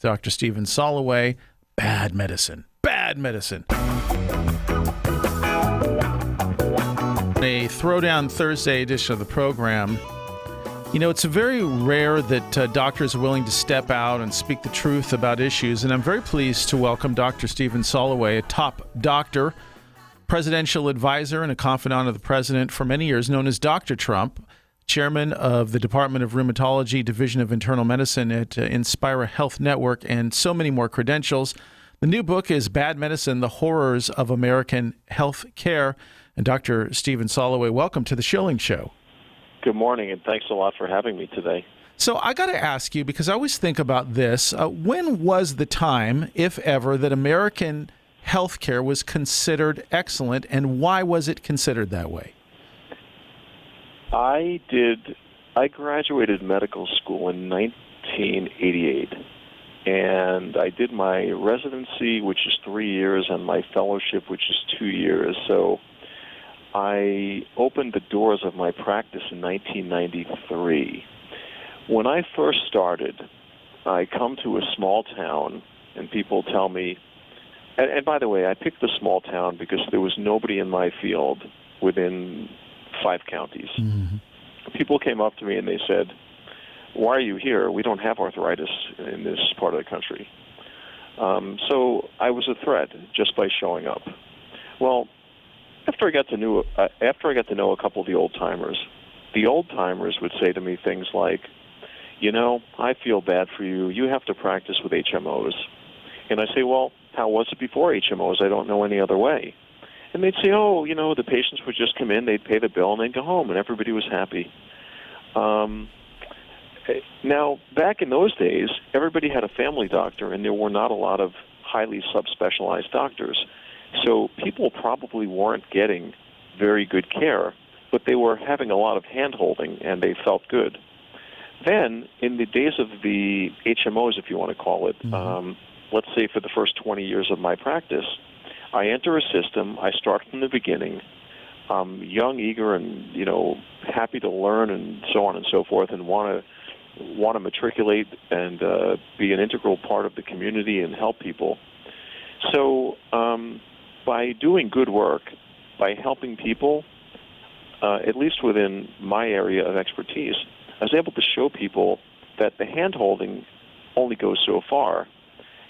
Dr. Stephen Soloway. Bad medicine. Bad medicine. A Throwdown Thursday edition of the program. You know, it's very rare that doctors are willing to step out and speak the truth about issues, and I'm very pleased to welcome Dr. Stephen Soloway, a top doctor, presidential advisor, and a confidant of the president for many years, known as Dr.Trump, chairman of the Department of Rheumatology, Division of Internal Medicine at Inspira Health Network, and so many more credentials. The new book is Bad Medicine, The Horrors of American Health Care. And Dr. Stephen Soloway, welcome to the Shilling Show. Good morning, and thanks a lot for having me today. So I got to ask you, because I always think about this, when was the time, if ever, that American healthcare was considered excellent, and why was it considered that way? I graduated medical school in 1988, and I did my residency, which is 3 years, and my fellowship, which is 2 years. So I opened the doors of my practice in 1993. When I first started, I come to a small town, and people tell me, and by the way, I picked the small town because there was nobody in my field within 5 counties. Mm-hmm. People came up to me and they said, "Why are you here? We don't have arthritis in this part of the country." So I was a threat just by showing up. Well, After I got to know a couple of the old timers would say to me things like, "You know, I feel bad for you. You have to practice with HMOs." And I say, "Well, how was it before HMOs? I don't know any other way." And they'd say, "Oh, you know, the patients would just come in, they'd pay the bill, and they'd go home, and everybody was happy." Now, back in those days, everybody had a family doctor, and there were not a lot of highly subspecialized doctors. So people probably weren't getting very good care, but they were having a lot of hand-holding, and they felt good. Then, in the days of the HMOs, if you want to call it, let's say for the first 20 years of my practice, I enter a system, I start from the beginning, I'm young, eager, and, you know, happy to learn and so on and so forth, and want to matriculate and be an integral part of the community and help people. So by doing good work, by helping people, at least within my area of expertise, I was able to show people that the hand-holding only goes so far.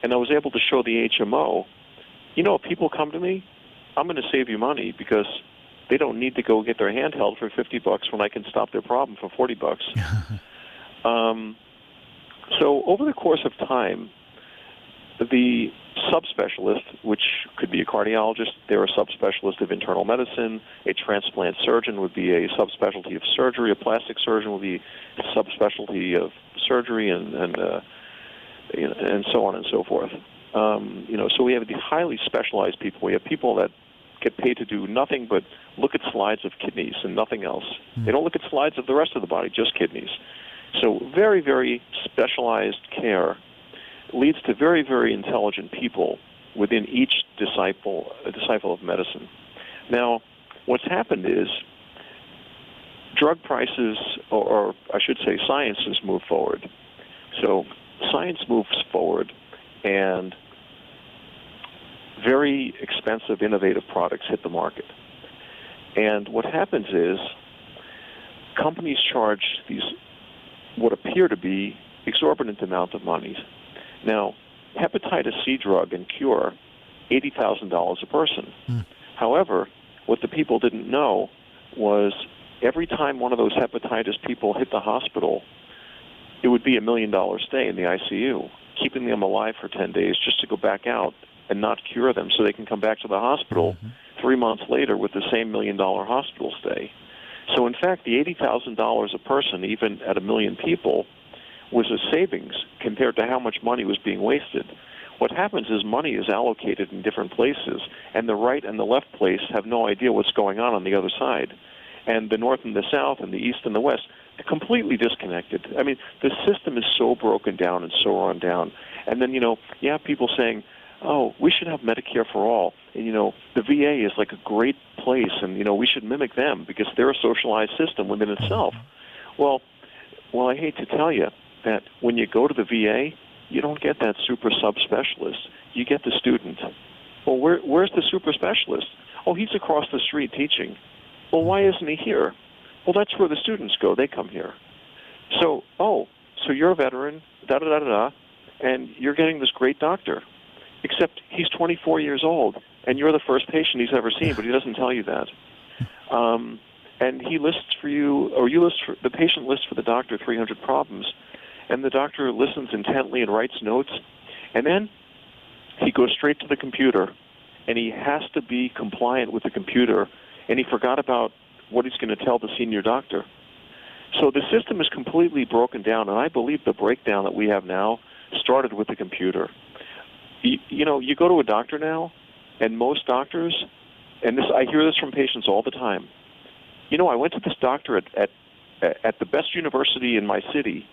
And I was able to show the HMO, you know, if people come to me, I'm going to save you money because they don't need to go get their hand held for $50 when I can stop their problem for $40. So over the course of time, the subspecialist, which could be a cardiologist, they're a subspecialist of internal medicine. A transplant surgeon would be a subspecialty of surgery. A plastic surgeon would be a subspecialty of surgery, and so on and so forth. You know, so we have the highly specialized people. We have people that get paid to do nothing but look at slides of kidneys and nothing else. They don't look at slides of the rest of the body, just kidneys. So very, very specialized care leads to very, very intelligent people within each disciple of medicine. Now, what's happened is drug prices, or I should say science, has moved forward. So science moves forward, and very expensive, innovative products hit the market. And what happens is companies charge these what appear to be exorbitant amount of money. Now, hepatitis C drug and cure, $80,000 a person. However, what the people didn't know was every time one of those hepatitis people hit the hospital, it would be $1 million stay in the ICU, keeping them alive for 10 days just to go back out and not cure them so they can come back to the hospital 3 months later with the same $1 million hospital stay. So, in fact, the $80,000 a person, even at 1 million people, was a savings compared to how much money was being wasted. What happens is money is allocated in different places, and the right and the left place have no idea what's going on the other side. And the North and the South and the East and the West are completely disconnected. I mean, the system is so broken down and so run down. And then, you know, you have people saying, oh, we should have Medicare for all. And, you know, the VA is like a great place, and, you know, we should mimic them because they're a socialized system within itself. Well, I hate to tell you that when you go to the VA, you don't get that super subspecialist. You get the student. Well, where's the super specialist? Oh, he's across the street teaching. Well, why isn't he here? Well, that's where the students go. They come here. So you're a veteran, da-da-da-da-da, and you're getting this great doctor, except he's 24 years old, and you're the first patient he's ever seen, but he doesn't tell you that. And he lists for you, or the patient lists for the doctor 300 problems, and the doctor listens intently and writes notes, and then he goes straight to the computer, and he has to be compliant with the computer, and he forgot about what he's going to tell the senior doctor. So the system is completely broken down, and I believe the breakdown that we have now started with the computer. You go to a doctor now, and most doctors, and I hear this from patients all the time, I went to this doctor at the best university in my city,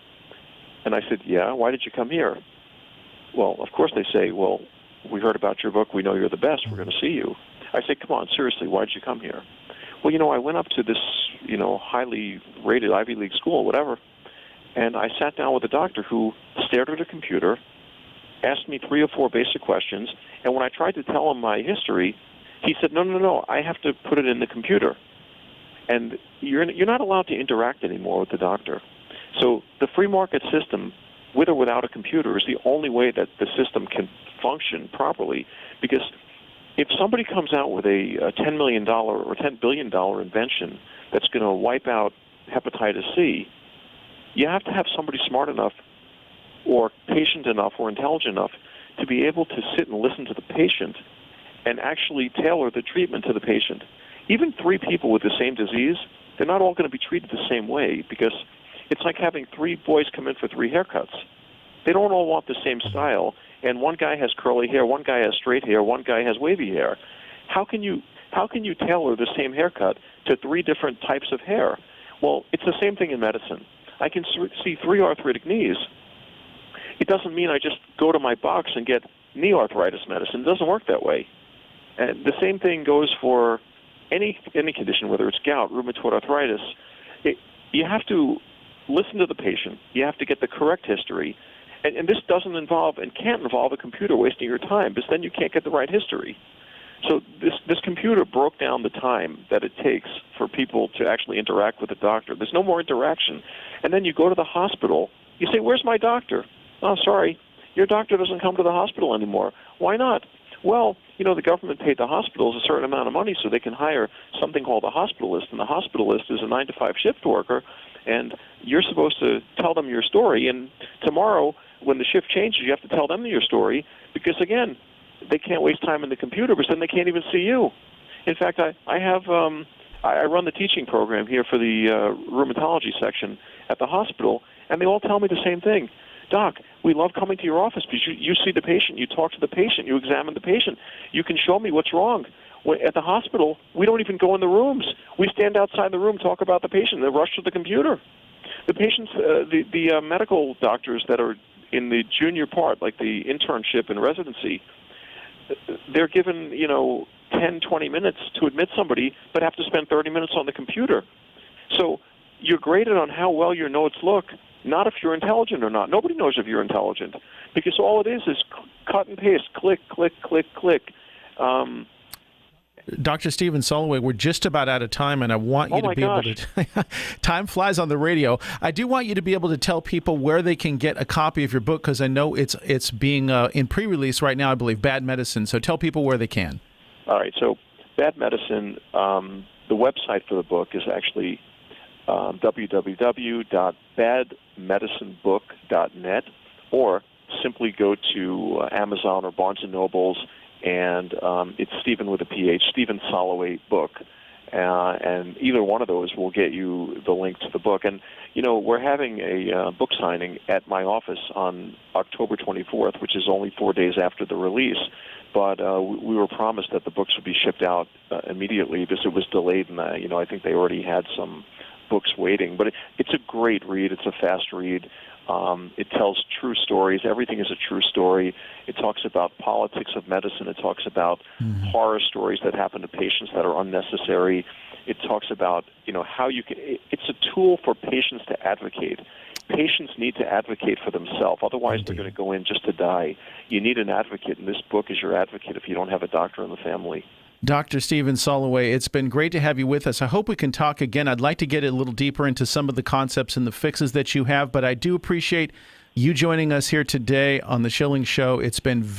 and I said, yeah, why did you come here? Well, of course they say, well, we heard about your book, we know you're the best, we're going to see you. I say, come on, seriously, why did you come here? Well, I went up to this, highly rated Ivy League school, whatever, and I sat down with a doctor who stared at a computer, asked me 3 or 4 basic questions, and when I tried to tell him my history, he said, no, I have to put it in the computer. And you're not allowed to interact anymore with the doctor. So the free market system, with or without a computer, is the only way that the system can function properly, because if somebody comes out with a $10 million or $10 billion invention that's going to wipe out hepatitis C, you have to have somebody smart enough or patient enough or intelligent enough to be able to sit and listen to the patient and actually tailor the treatment to the patient. Even 3 people with the same disease, they're not all going to be treated the same way, because it's like having 3 boys come in for 3 haircuts. They don't all want the same style, and one guy has curly hair, one guy has straight hair, one guy has wavy hair. How can you tailor the same haircut to 3 different types of hair? Well, it's the same thing in medicine. I can see 3 arthritic knees. It doesn't mean I just go to my box and get knee arthritis medicine. It doesn't work that way. And the same thing goes for any condition, whether it's gout, rheumatoid arthritis. You have to listen to the patient. You have to get the correct history. And this doesn't involve and can't involve a computer wasting your time, because then you can't get the right history. So this computer broke down the time that it takes for people to actually interact with the doctor. There's no more interaction. And then you go to the hospital. You say, where's my doctor? Oh, sorry, your doctor doesn't come to the hospital anymore. Why not? Well, the government paid the hospitals a certain amount of money so they can hire something called a hospitalist, and the hospitalist is a 9-to-5 shift worker, and you're supposed to tell them your story, and tomorrow when the shift changes, you have to tell them your story, because, again, they can't waste time in the computer, because then they can't even see you. In fact, I run the teaching program here for the rheumatology section at the hospital, and they all tell me the same thing. Doc, we love coming to your office because you see the patient, you talk to the patient, you examine the patient. You can show me what's wrong. At the hospital, we don't even go in the rooms. We stand outside the room, talk about the patient, and rush to the computer. The patients, the medical doctors that are in the junior part, like the internship and residency, they're given, 10, 20 minutes to admit somebody, but have to spend 30 minutes on the computer. So you're graded on how well your notes look, not if you're intelligent or not. Nobody knows if you're intelligent, because all it is cut and paste, click, click, click, click. Dr. Stephen Soloway, we're just about out of time, and I want you to be able to... Time flies on the radio. I do want you to be able to tell people where they can get a copy of your book, because I know it's being in pre-release right now, I believe, Bad Medicine. So tell people where they can. All right. So Bad Medicine, the website for the book is actually www.badmedicinebook.net, or simply go to Amazon or Barnes & Noble's, and it's Stephen with a PH, Stephen Soloway book. And either one of those will get you the link to the book. And, we're having a book signing at my office on October 24th, which is only 4 days after the release. But we were promised that the books would be shipped out immediately, because it was delayed, and I think they already had some books waiting. But it's a great read. It's a fast read. It tells true stories. Everything is a true story. It talks about politics of medicine. It talks about horror stories that happen to patients that are unnecessary. It talks about, how you can... It's a tool for patients to advocate. patients need to advocate for themselves. Otherwise, they're Indeed. going to go in just to die. You need an advocate, and this book is your advocate if you don't have a doctor in the family. Dr. Stephen Soloway, it's been great to have you with us. I hope we can talk again. I'd like to get a little deeper into some of the concepts and the fixes that you have, but I do appreciate you joining us here today on the Shilling Show. It's been very